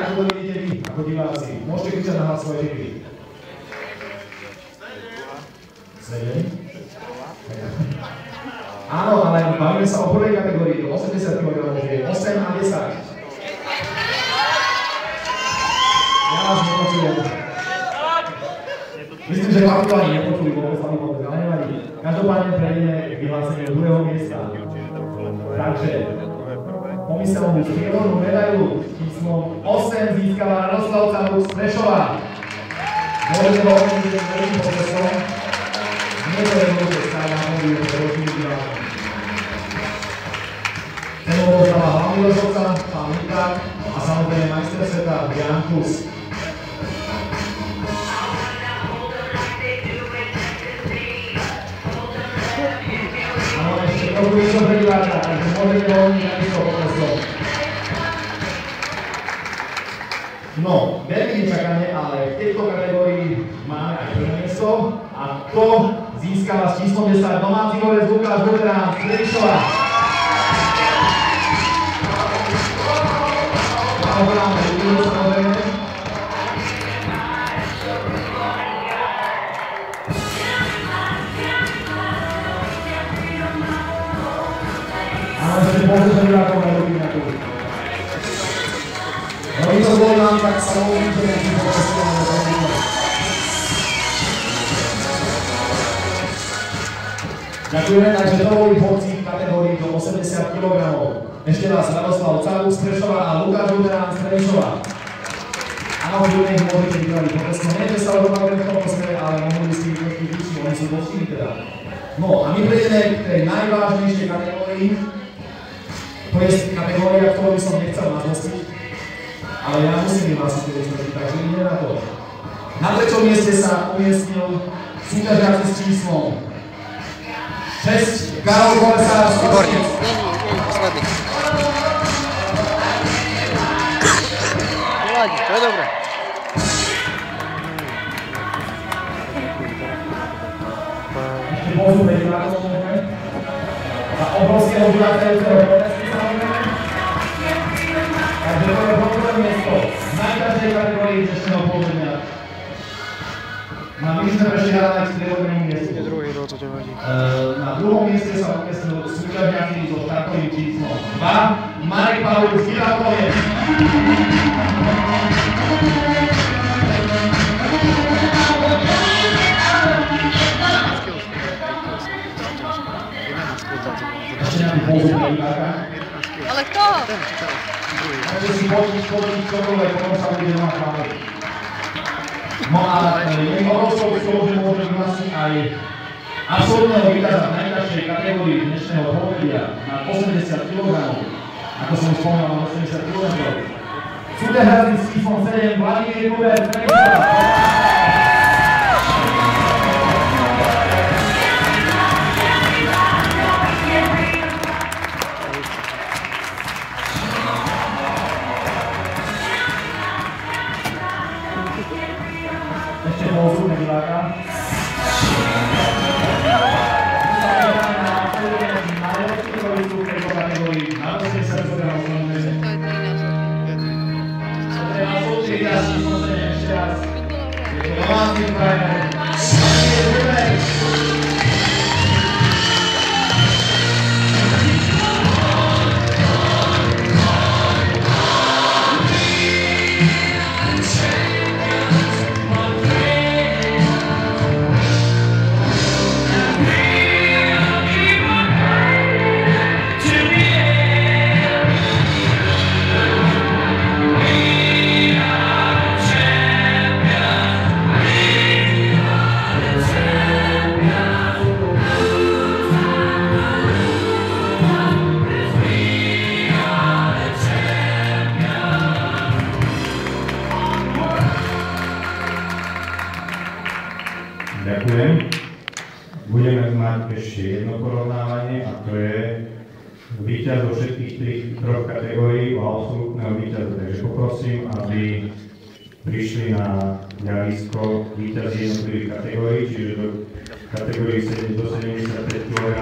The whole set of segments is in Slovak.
ako to vidíte vy, ako diváci. Môžete kričať na hlas svoje typy. 7. Áno, ale bavíme sa o prvej kategórii, do 80 kg, že 8 a 10. Ja vás nepočujem. Myslím, že chlapi to ani nepočuli, vôbec sa mi vôbec, ale nevadí. Každopádne prejdeme k vyhláseniu druhého miesta. Takže, pomyselnú striebornú medailu číslom 8 získala Radoslavca z Prešova. Môžete ho overiť s veľkým potlesom. Nie to je môžete stáť na módu, je to veľkým divákom. Ten odovzdáva hlavný rozhodca, pán Mikák a samozrejme majster sveta Jan Kus. Áno, ešte trochu niečo pre diváka, takže môžete ho overiť takýmto potlesom. No, veľmi nečakane, ale v tejto kategórii máme aj prvé miesto a to získala s číslom 10 domáci borec Lukáš Buterán z Prešova. Blahoželáme, ľudia samozrejme. Áno, ešte môžete divákom aj robiť na to. Robí to bol nám, tak sa môžete nejakým potlesom na to. Ďakujeme, takže to boli borci v kategórii do 80 kg. Ešte raz Radoslav Cáru z Prešova a Lukáš Buterán z Prešova. Áno, ľudia ich môžete vybrali potlesom. Neviem, sa rozhodnali v tom smere, ale mohli s tým trošku vyšší, oni sú poctiví teda. No a my prejdeme k tej najvážnejšej kategórii. To je kategória, ktorú by som nechcel nazvostiť, ale ja musím vyhlásiť tie výsledky, takže ide na to. Na treťom mieste sa umiestnil súťažiaci s číslom 6 Karol Kolesár z Košic. Nevadí, to je dobré. Ešte môžu byť na to môžeme. Za obrovského divateľského protesty samozrejme. Takže to je prvé miesto v najkaždej kategórii dnešného poludnia. My sme prešli hľadať k striebornému miestu. Na druhom mieste sa umiestnil súťažiaci so štartovým číslom 2 Marek Pavlík z Gilakoviec. Ešte nejaký pozor pre diváka. Ale kto? Môžete si počuť čokoľvek, potom sa bude doma chváliť. No a je obrovskou cťou, že môžem vyhlásiť aj absolútneho víťaza v najťažšej kategórii dnešného popredia na 80 kg. Ako som spomínal, na 80 kg. Súťažiaci s číslom 7 Vladimír Kuber z Prešova. Ešte pozor diváka. Najlepší dvojicu v tejto kategórii. Na 80 kg samozrejme. Dobre, na súčasť ja si samozrejme ešte raz. Je to domáci frajer. Vladimír Kuber. Ďakujem. Budeme mať ešte jedno porovnávanie a to je víťaz vo všetkých troch kategórií o absolútneho víťaza. Takže poprosím, aby prišli na javisko víťazi jednotlivých kategórií, čiže do kategórii 7 do 75 kg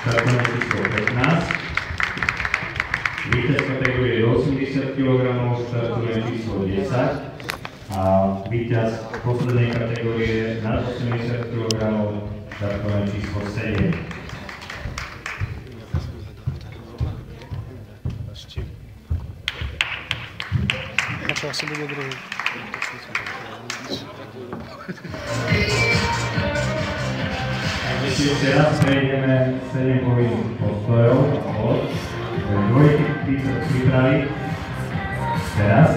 štartové číslo 15. Víťaz kategórie do 80 180 kg štartuje číslo 10 a víťaz poslednej kategórie nad 80 kg štartuje číslo 7. A čo asi bude druhý? Teraz prejdeme 7 povinných postojov a bod. Dvojky pripraviť. Teraz.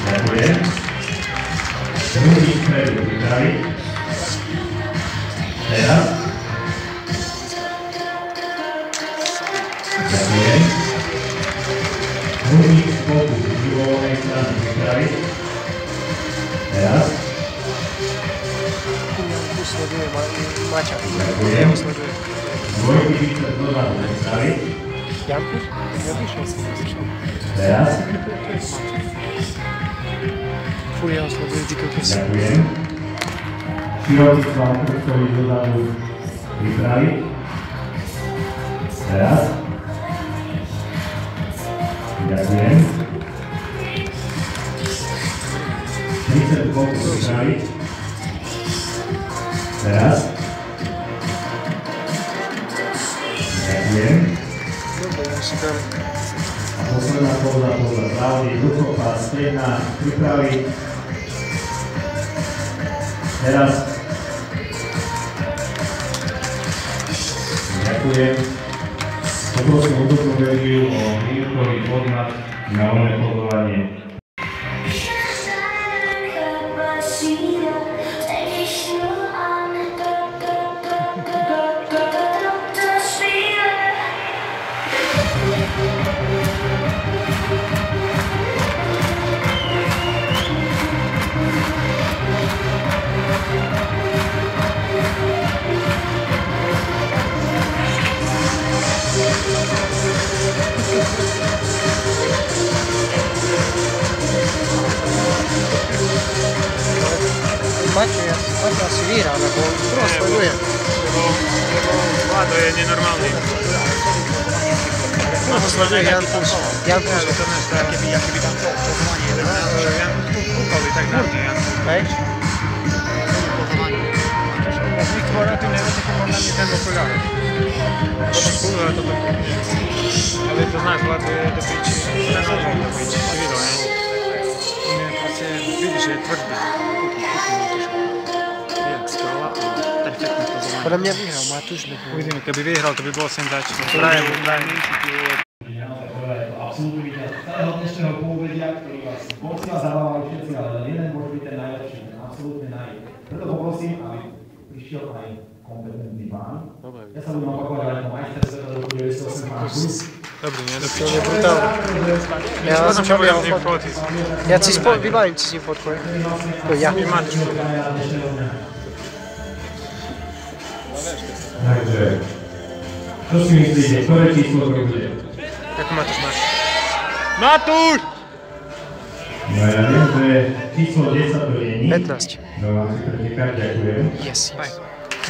Ďakujem. Druhý stredu pripraviť. Teraz. Ďakujem. Druhý z boku z voľnej strany pripraviť. Teraz. Sleduje Maťa. Ďakujem. Dvojky bicep dozadu pripraviť. Janku? Teraz. Fúria ho sleduje Dikokos. Ďakujem. Široký sval prstový dozadu pripraviť. Teraz. Ďakujem. Tricep boku pripraviť. Teraz. Ďakujem. A posledná póza pravdy, rukopas, stredná, pripraviť. Teraz. Ďakujem. Poprosím útočnú verziu o minútový podmat na voľné pozovanie. Maťo asi vyhrá, lebo prvo sleduje. Lebo Vlado je nenormálny. No ho sleduje Jan Puls. Jan Puls. To ne šta, keby tam to pozvanie jeden. Jan kúkali tak dávne, Jan. Hej? Nikto na tým nevedie, keď mám na mne ten okuláre. Potom kúra to tak. Ale to znáš, Vlado je do piči. Nenážem do piči. Si videl, ne? On je proste, vidíš, že je tvrdý. Podľa mňa vyhral Matúš. Uvidíme, keby vyhral, to by bolo senzačné. Prajem. Absolútne víťaz celého dnešného pôvedia, ktorý vás poctivo zabávali všetci, ale len jeden môže byť ten najlepší, ten absolútne Preto poprosím, aby prišiel aj kompetentný pán. Ja sa budem opakovať aj to majster sveta do roku 98 pán Kus. Dobrý, nie? To je brutálne. Ja si vybavím si s ním fotku. Ja. Takže, čo si myslíte, ktoré číslo to bude? Ako Matúš máš? Matúš! No ja viem, že číslo 10 to je nič. 15. No vám si pretekať, ďakujem. Yes.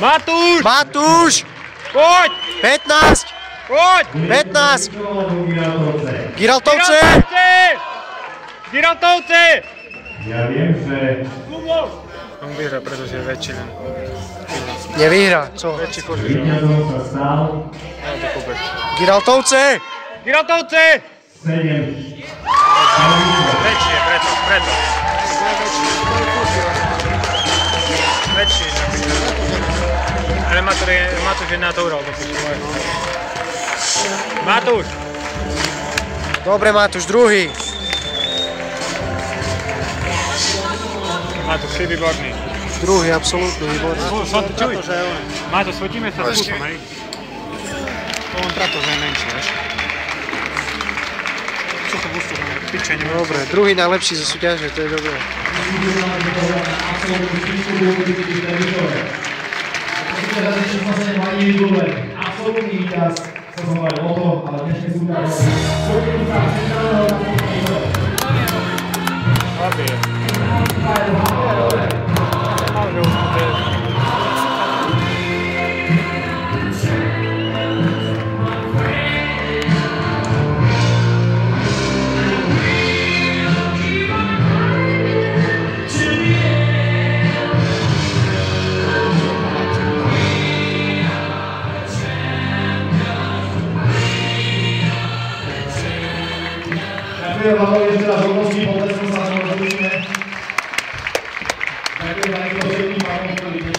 Matúš! Matúš! Poď! 15! Poď! 15! Giraltovce. Giraltovce! Giraltovce! Ja viem, že... On vyhrá, pretože je väčší len. Nevyhrá, co? Väčší kožu. Víťazom sa stal... Giraltovce! Giraltovce! 7. Väčší je, preto. Väčší je, ale Matúš je natúral, Matúš! Dobre, Matúš, druhý. Matúš, si výborný. Druhý, absolútne výborný. Čuj, Matúš, fotíme sa s Kusom, hej? On trato, že je menší, vieš? Čo to bustu, piče, neviem. Dobre, druhý najlepší zo súťaže, to je dobré. Absolútny víťaz, chcel som hovoriť o to, ale dnešný súťaž Ďakujem vám ešte raz hodnosti, potreskom sa nám rozličíme. Ďakujem za niekto všetkým pánom, ktorí dnes